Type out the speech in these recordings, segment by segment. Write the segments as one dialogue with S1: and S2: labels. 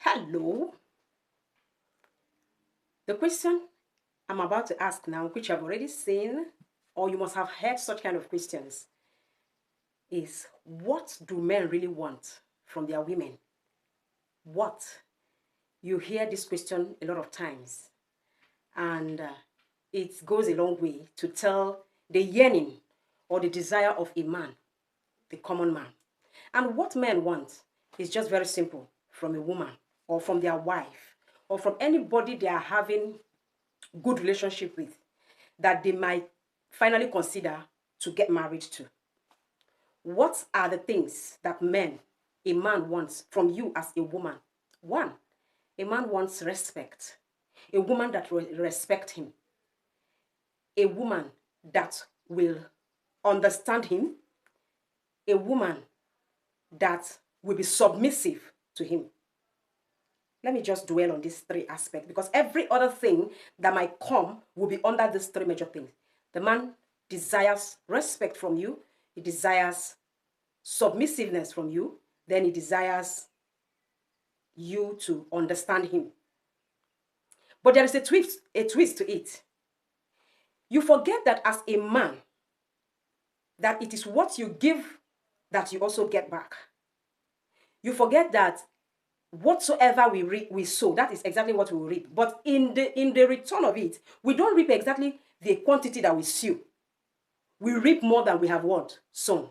S1: Hello. The question I'm about to ask now, which I've already seen, or you must have heard such kind of questions, is what do men really want from their women? What? You hear this question a lot of times, and it goes a long way to tell the yearning or the desire of a man, the common man. And what men want is just very simple from a woman or from their wife or from anybody they are having good relationship with that they might finally consider to get married to. What are the things that a man wants from you as a woman? One, a man wants respect. A woman that will respect him. A woman that will understand him. A woman that will be submissive to him. Let me just dwell on these three aspects because every other thing that might come will be under these three major things. The man desires respect from you. He desires submissiveness from you. Then he desires you to understand him. But there is a twist to it. You forget that as a man, that it is what you give that you also get back. You forget that whatsoever we sow, that is exactly what we will reap. But in the return of it, we don't reap exactly the quantity that we sow. We reap more than we have what? Sown.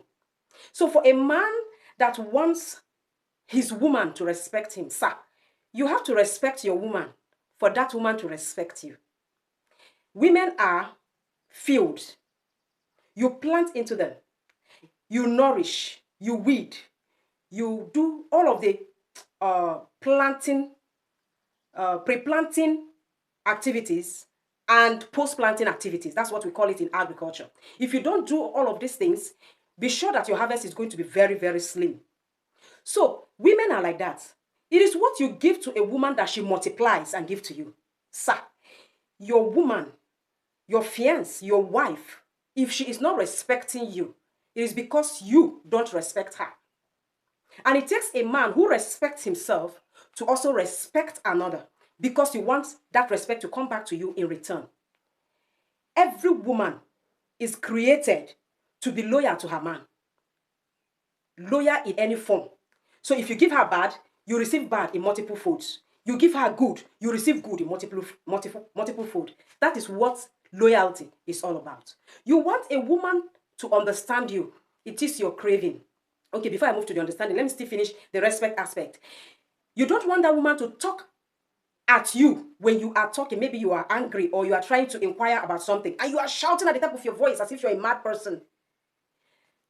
S1: So for a man that wants his woman to respect him, sir, you have to respect your woman for that woman to respect you. Women are fields. You plant into them. You nourish. You weed. You do all of the planting, pre-planting activities and post-planting activities. That's what we call it in agriculture. If you don't do all of these things, be sure that your harvest is going to be very, very slim. So women are like that. It is what you give to a woman that she multiplies and give to you. Sir, your woman, your fiancé, your wife, if she is not respecting you, it is because you don't respect her. And it takes a man who respects himself to also respect another because you want that respect to come back to you in return. Every woman is created to be loyal to her man. Loyal in any form. So if you give her bad, you receive bad in multiple folds. You give her good, you receive good in multiple fold. That is what loyalty is all about. You want a woman to understand you. It is your craving. Okay, before I move to the understanding, let me still finish the respect aspect. You don't want that woman to talk at you when you are talking. Maybe you are angry or you are trying to inquire about something and you are shouting at the top of your voice as if you're a mad person.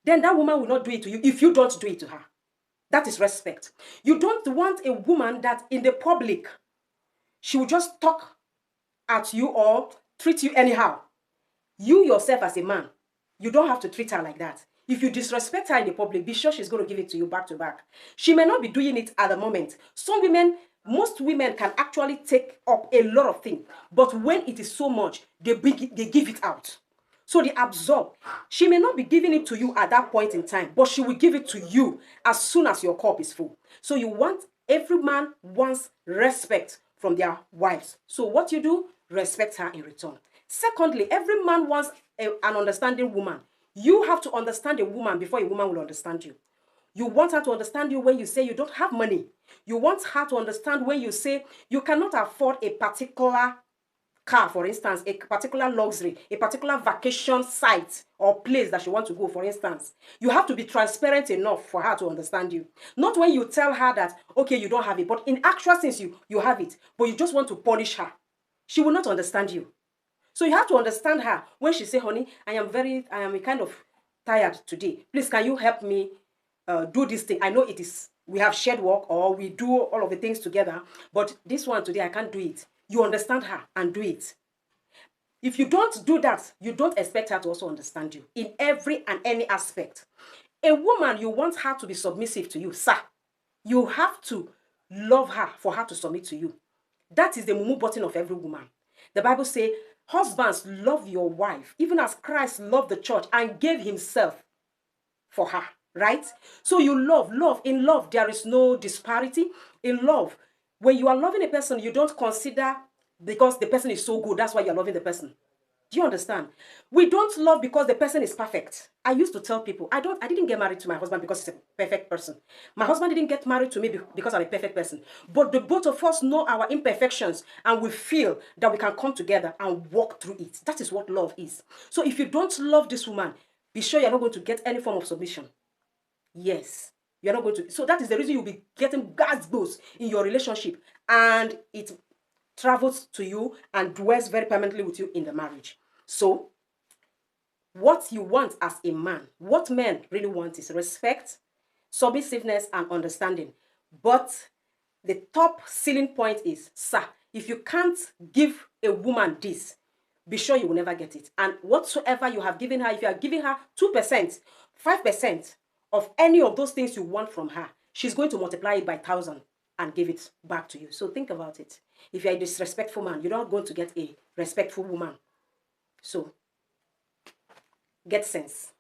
S1: Then that woman will not do it to you if you don't do it to her. That is respect. You don't want a woman that in the public, she will just talk at you or treat you anyhow. You yourself as a man, you don't have to treat her like that. If you disrespect her in the public, be sure she's going to give it to you back to back. She may not be doing it at the moment. Most women can actually take up a lot of things. But when it is so much, they give it out. So they absorb. She may not be giving it to you at that point in time, but she will give it to you as soon as your cup is full. So every man wants respect from their wives. So what you do, respect her in return. Secondly, every man wants an understanding woman. You have to understand a woman before a woman will understand you. You want her to understand you when you say you don't have money. You want her to understand when you say you cannot afford a particular car, for instance, a particular luxury, a particular vacation site or place that you want to go, for instance. You have to be transparent enough for her to understand you. Not when you tell her that, okay, you don't have it, but in actual sense, you have it, but you just want to punish her. She will not understand you. So you have to understand her when she say, honey, I am kind of tired today. Please, can you help me do this thing? I know we have shared work or we do all of the things together, but this one today, I can't do it. You understand her and do it. If you don't do that, you don't expect her to also understand you in every and any aspect. A woman, you want her to be submissive to you, sir. You have to love her for her to submit to you. That is the mumu button of every woman. The Bible says, husbands, love your wife, even as Christ loved the church and gave himself for her, right? So you love. In love, there is no disparity. In love, When you are loving a person, you don't consider because the person is so good, that's why you're loving the person. Do you understand? We don't love because the person is perfect. I used to tell people, I didn't get married to my husband because he's a perfect person. My husband didn't get married to me because I'm a perfect person. But the both of us know our imperfections and we feel that we can come together and walk through it. That is what love is. So if you don't love this woman, be sure you're not going to get any form of submission. Yes. You're not going to. So that is the reason you'll be getting gas goes in your relationship. And it travels to you and dwells very permanently with you in the marriage. So, what you want as a man, what men really want is respect, submissiveness, and understanding. But the top ceiling point is, sir, if you can't give a woman this, be sure you will never get it. And whatsoever you have given her, if you are giving her 2%, 5% of any of those things you want from her, she's going to multiply it by 1,000 and give it back to you. So think about it. If you're a disrespectful man, you're not going to get a respectful woman. So get sense.